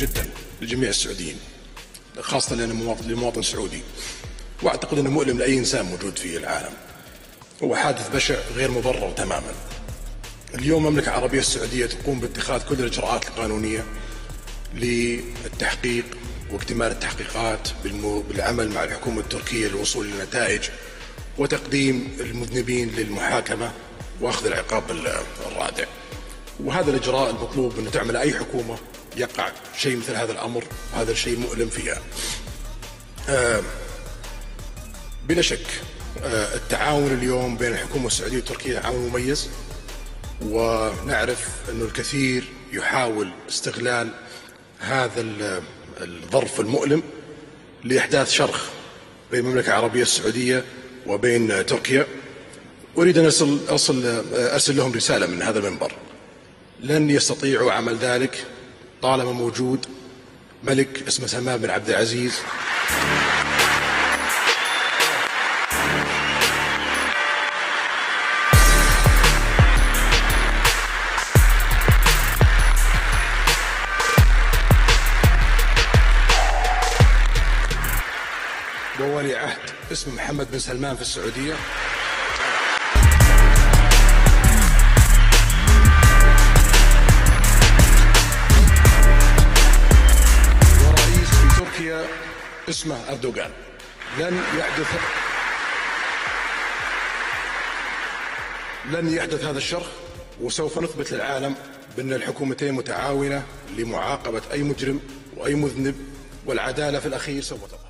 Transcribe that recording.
جدا لجميع السعوديين، خاصة لأنه لمواطن سعودي، وأعتقد أنه مؤلم لأي إنسان موجود في العالم. هو حادث بشع غير مبرر تماما. اليوم المملكة العربية السعودية تقوم باتخاذ كل الإجراءات القانونية للتحقيق واكتمال التحقيقات بالعمل مع الحكومة التركية للوصول لنتائج وتقديم المذنبين للمحاكمة وأخذ العقاب الرادع. وهذا الإجراء المطلوب أنه تعمل أي حكومة يقع شيء مثل هذا الأمر، وهذا الشيء مؤلم فيها. بلا شك التعاون اليوم بين الحكومة السعودية والتركية تعاون مميز، ونعرف أنه الكثير يحاول استغلال هذا الظرف المؤلم لإحداث شرخ بين المملكة العربية السعودية وبين تركيا. أريد أن أرسل لهم رسالة من هذا المنبر: لن يستطيعوا عمل ذلك طالما موجود ملك اسمه سلمان بن عبد العزيز وولي عهد اسمه محمد بن سلمان في السعودية، ورئيس في تركيا اسمه أردوغان. لن يحدث هذا الشرخ، وسوف نثبت للعالم بأن الحكومتين متعاونة لمعاقبة أي مجرم وأي مذنب، والعدالة في الأخير سوف تظهر.